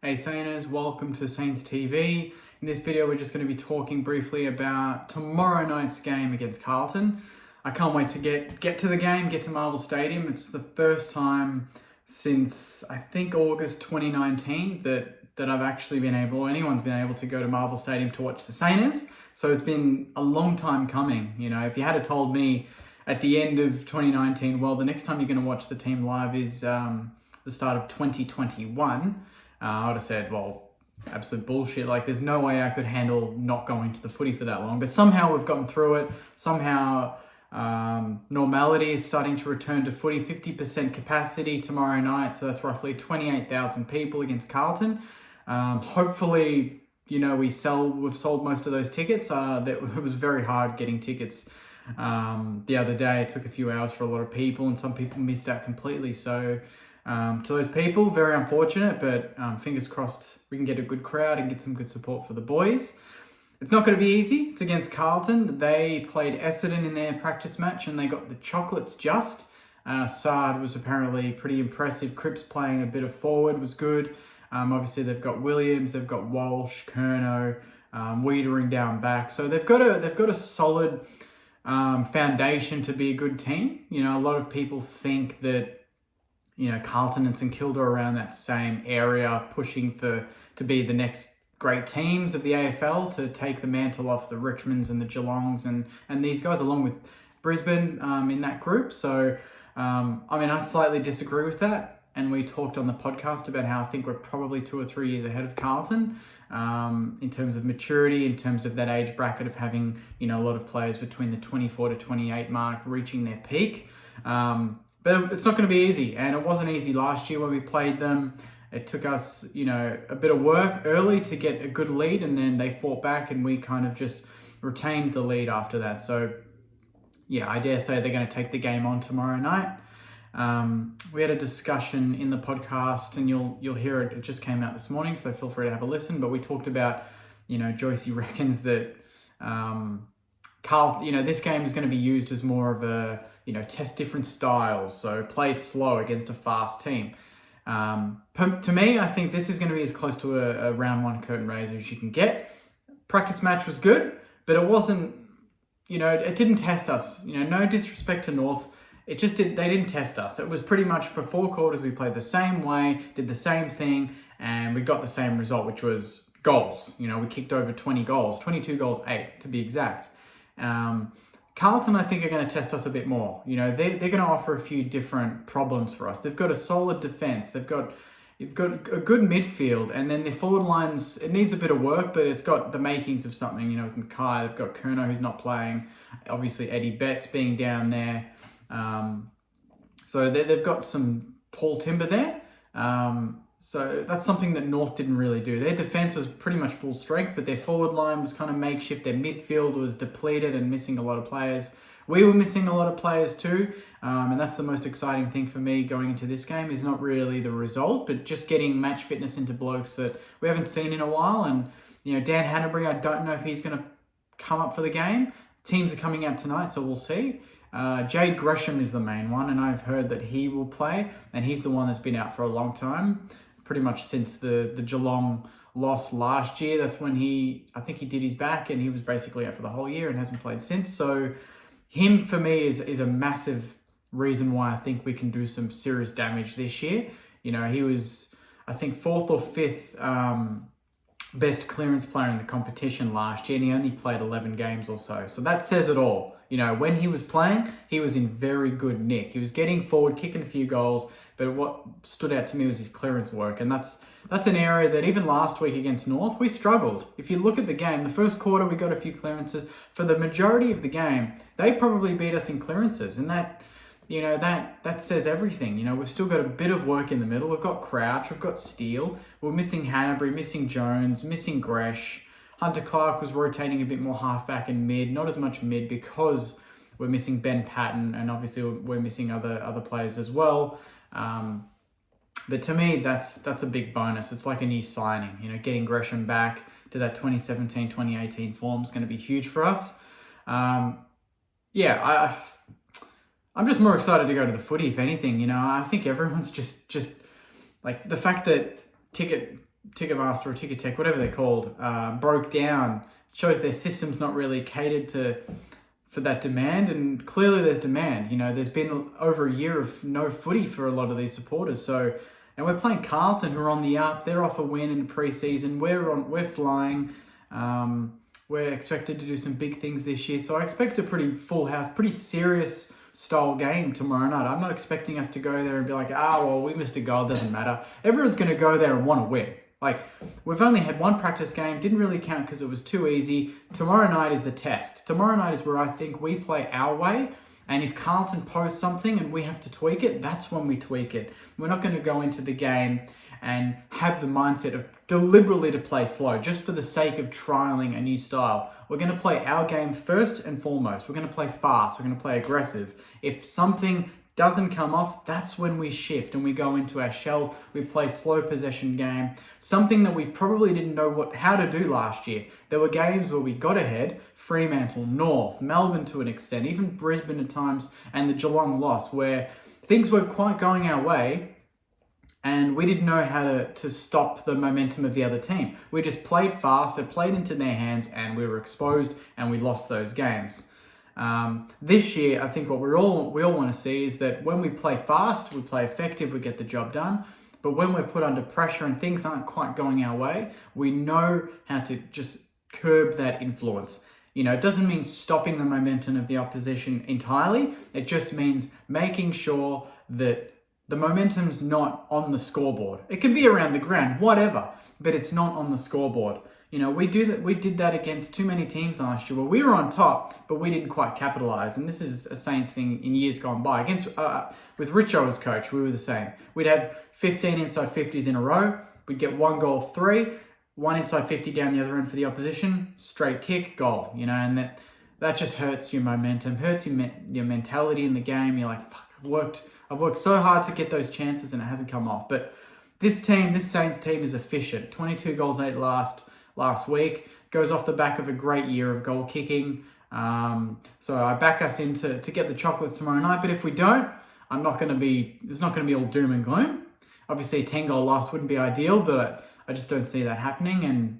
Hey Sainers, welcome to Saints TV. In this video we're just going to be talking briefly about tomorrow night's game against Carlton. I can't wait to get to the game, get to Marvel Stadium. It's the first time since I think August 2019 that I've actually been able, or anyone's been able to go to Marvel Stadium to watch the Sainers. So it's been a long time coming. You know, if you had told me at the end of 2019, well, the next time you're going to watch the team live is the start of 2021, I would have said, well, absolute bullshit. Like, there's no way I could handle not going to the footy for that long. But somehow we've gotten through it. Somehow normality is starting to return to footy. 50% capacity tomorrow night. So that's roughly 28,000 people against Carlton. Hopefully, you know, we've sold most of those tickets. It was very hard getting tickets the other day. It took a few hours for a lot of people, and some people missed out completely. So to those people, very unfortunate, but fingers crossed we can get a good crowd and get some good support for the boys. It's not going to be easy. It's against Carlton. They played Essendon in their practice match and they got the chocolates just. Sard was apparently pretty impressive. Cripps playing a bit of forward was good. Obviously they've got Williams, they've got Walsh, Curnow, Wiedering down back. So they've got a solid foundation to be a good team. You know, a lot of people think that, you know, Carlton and St Kilda are around that same area, pushing to be the next great teams of the AFL, to take the mantle off the Richmonds and the Geelongs and these guys, along with Brisbane in that group. So, I mean, I slightly disagree with that. And we talked on the podcast about how I think we're probably 2 or 3 years ahead of Carlton in terms of maturity, in terms of that age bracket of having, you know, a lot of players between the 24 to 28 mark reaching their peak. But it's not going to be easy, and it wasn't easy last year when we played them. It took us, you know, a bit of work early to get a good lead, and then they fought back and we kind of just retained the lead after that. So, yeah, I dare say they're going to take the game on tomorrow night. We had a discussion in the podcast, and you'll hear it. It just came out this morning, so feel free to have a listen. But we talked about, you know, Joycey reckons that Carlton, you know, this game is going to be used as more of a, you know, test different styles. So play slow against a fast team. To me, I think this is going to be as close to a round one curtain raiser as you can get. Practice match was good, but it wasn't, you know, it didn't test us. You know, no disrespect to North. They didn't test us. It was pretty much for 4 quarters, we played the same way, did the same thing, and we got the same result, which was goals. You know, we kicked over 20 goals, 22 goals, 8 to be exact. Carlton, I think, are going to test us a bit more. You know, they're going to offer a few different problems for us. They've got a solid defense. You've got a good midfield, and then their forward lines, it needs a bit of work, but it's got the makings of something. You know, with Mackay, they've got Curnow who's not playing. Obviously, Eddie Betts being down there. So they've got some tall timber there. So that's something that North didn't really do. Their defense was pretty much full strength, but their forward line was kind of makeshift. Their midfield was depleted and missing a lot of players. We were missing a lot of players too. And that's the most exciting thing for me going into this game, is not really the result, but just getting match fitness into blokes that we haven't seen in a while. And, you know, Dan Hanbury, I don't know if he's going to come up for the game. Teams are coming out tonight, so we'll see. Jade Gresham is the main one, and I've heard that he will play, and he's the one that's been out for a long time, pretty much since the Geelong loss last year. That's when I think he did his back, and he was basically out for the whole year and hasn't played since. So him, for me, is a massive reason why I think we can do some serious damage this year. You know, he was, I think, 4th or 5th best clearance player in the competition last year, and he only played 11 games or so. So that says it all. You know, when he was playing, he was in very good nick. He was getting forward, kicking a few goals, but what stood out to me was his clearance work. And that's an area that even last week against North, we struggled. If you look at the game, the first quarter, we got a few clearances. For the majority of the game, they probably beat us in clearances. And that, you know, that says everything. You know, we've still got a bit of work in the middle. We've got Crouch, we've got Steele. We're missing Hanbury, missing Jones, missing Gresh. Hunter Clark was rotating a bit more halfback and mid, not as much mid, because we're missing Ben Patton, and obviously we're missing other players as well. But to me, that's a big bonus. It's like a new signing. You know, getting Gresham back to that 2017, 2018 form is going to be huge for us. I'm just more excited to go to the footy, if anything. You know, I think everyone's just like, the fact that Ticketmaster or Ticketek, whatever they're called, broke down, shows their system's not really catered for that demand, and clearly there's demand. There's been over a year of no footy for a lot of these supporters. So, and we're playing Carlton, who are on the up. They're off a win in pre-season. We're flying. We're expected to do some big things this year. So I expect a pretty full house, pretty serious style game tomorrow night. I'm not expecting us to go there and be like, well, we missed a goal, doesn't matter. Everyone's going to go there and want to win. Like, we've only had one practice game, didn't really count because it was too easy. Tomorrow night is the test. Tomorrow night is where I think we play our way. And if Carlton posts something and we have to tweak it, that's when we tweak it. We're not going to go into the game and have the mindset of deliberately to play slow just for the sake of trialing a new style. We're going to play our game first and foremost. We're going to play fast. We're going to play aggressive. If something doesn't come off, that's when we shift and we go into our shell. We play slow possession game, something that we probably didn't know how to do last year. There were games where we got ahead, Fremantle, North, Melbourne to an extent, even Brisbane at times, and the Geelong loss, where things were quite going our way and we didn't know how to stop the momentum of the other team. We just played fast, it played into their hands, and we were exposed and we lost those games. This year, I think what we all want to see is that when we play fast, we play effective, we get the job done. But when we're put under pressure and things aren't quite going our way, we know how to just curb that influence. It doesn't mean stopping the momentum of the opposition entirely. It just means making sure that the momentum's not on the scoreboard. It can be around the ground, whatever, but it's not on the scoreboard. We did that against too many teams last year where we were on top, but we didn't quite capitalize. And this is a Saints thing in years gone by. With Richo as coach, we were the same. We'd have 15 inside 50s in a row. We'd get 1 goal, 3, 1 inside 50 down the other end for the opposition, straight kick, goal. And that just hurts your momentum, hurts your mentality in the game. You're like, fuck, I've worked so hard to get those chances and it hasn't come off. But this Saints team is efficient. 22 goals, 8 last week. Goes off the back of a great year of goal kicking. So I back us in to get the chocolates tomorrow night. But if we don't, it's not going to be all doom and gloom. Obviously, a 10-goal loss wouldn't be ideal, but I just don't see that happening. And,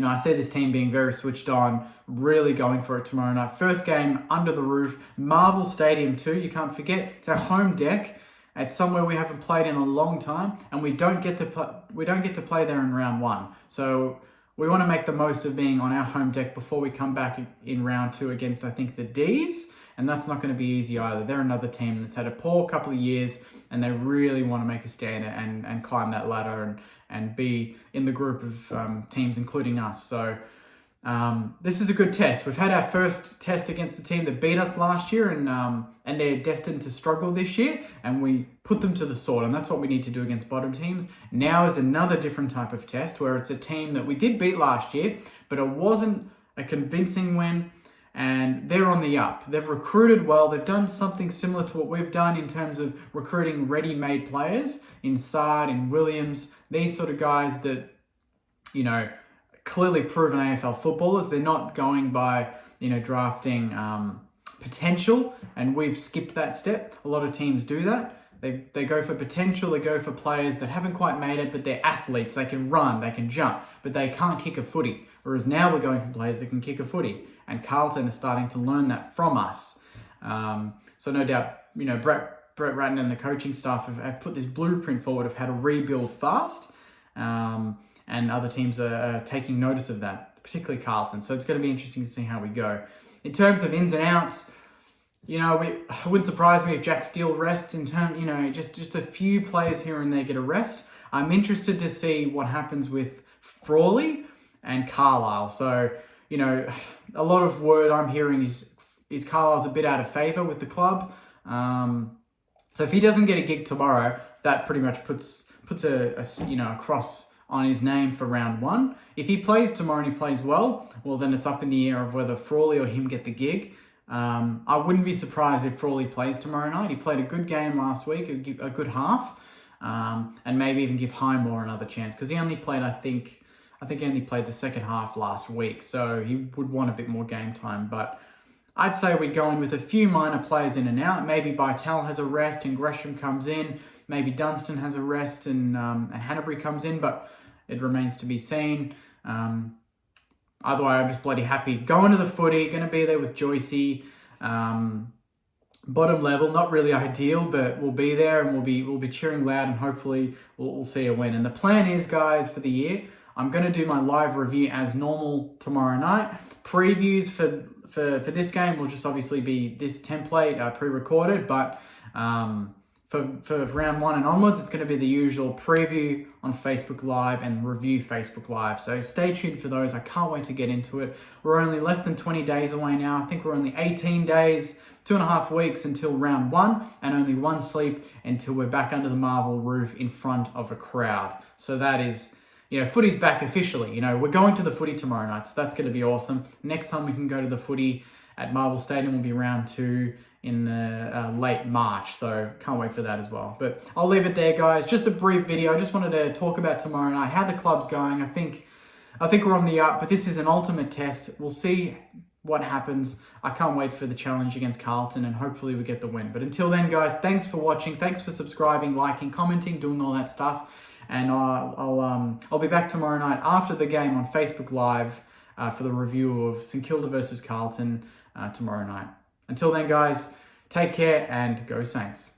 I see this team being very switched on, really going for it tomorrow night. First game under the roof, Marvel Stadium too. You can't forget, it's our home deck. It's somewhere we haven't played in a long time, and we don't get to play there in round 1. So we want to make the most of being on our home deck before we come back in round 2 against, I think, the D's. And that's not going to be easy either. They're another team that's had a poor couple of years and they really want to make a stand and climb that ladder and be in the group of teams, including us. So this is a good test. We've had our first test against a team that beat us last year and they're destined to struggle this year, and we put them to the sword, and that's what we need to do against bottom teams. Now is another different type of test where it's a team that we did beat last year, but it wasn't a convincing win. And they're on the up. They've recruited well. They've done something similar to what we've done in terms of recruiting ready-made players in Sard, in Williams, these sort of guys that, clearly proven AFL footballers. They're not going by, drafting potential, and we've skipped that step. A lot of teams do that. They go for potential. They go for players that haven't quite made it, but they're athletes. They can run, they can jump, but they can't kick a footy. Whereas now we're going for players that can kick a footy. And Carlton is starting to learn that from us. So no doubt, Brett Ratton and the coaching staff have put this blueprint forward of how to rebuild fast. And other teams are taking notice of that, particularly Carlton. So it's going to be interesting to see how we go. In terms of ins and outs, it wouldn't surprise me if Jack Steele rests just a few players here and there get a rest. I'm interested to see what happens with Frawley and Carlisle. So, a lot of word I'm hearing is Carlisle's a bit out of favour with the club. So if he doesn't get a gig tomorrow, that pretty much puts a cross on his name for round 1. If he plays tomorrow and he plays well, then it's up in the air of whether Frawley or him get the gig. I wouldn't be surprised if Frawley plays tomorrow night. He played a good game last week, a good half, and maybe even give Highmore another chance because he only played, I think he only played the second half last week, so he would want a bit more game time. But I'd say we'd go in with a few minor players in and out. Maybe Bytel has a rest and Gresham comes in. Maybe Dunstan has a rest and Hanbury comes in. But it remains to be seen. Either way, I'm just bloody happy. Going to the footy, going to be there with Joycey. Bottom level, not really ideal, but we'll be there and we'll be cheering loud, and hopefully we'll see a win. And the plan is, guys, for the year, I'm going to do my live review as normal tomorrow night. Previews for this game will just obviously be this template pre-recorded, but for round 1 and onwards, it's going to be the usual preview on Facebook Live and review Facebook Live. So stay tuned for those. I can't wait to get into it. We're only less than 20 days away now. I think we're only 18 days, 2.5 weeks until round 1, and only 1 sleep until we're back under the Marvel roof in front of a crowd. So that is, footy's back officially. We're going to the footy tomorrow night, so that's going to be awesome. Next time we can go to the footy at Marvel Stadium will be round 2 in the late March, so can't wait for that as well. But I'll leave it there, guys. Just a brief video. I just wanted to talk about tomorrow night, how the club's going. I think we're on the up, but this is an ultimate test. We'll see what happens. I can't wait for the challenge against Carlton, and hopefully we get the win. But until then, guys, thanks for watching. Thanks for subscribing, liking, commenting, doing all that stuff. And I'll be back tomorrow night after the game on Facebook Live for the review of St Kilda versus Carlton tomorrow night. Until then, guys, take care and go Saints.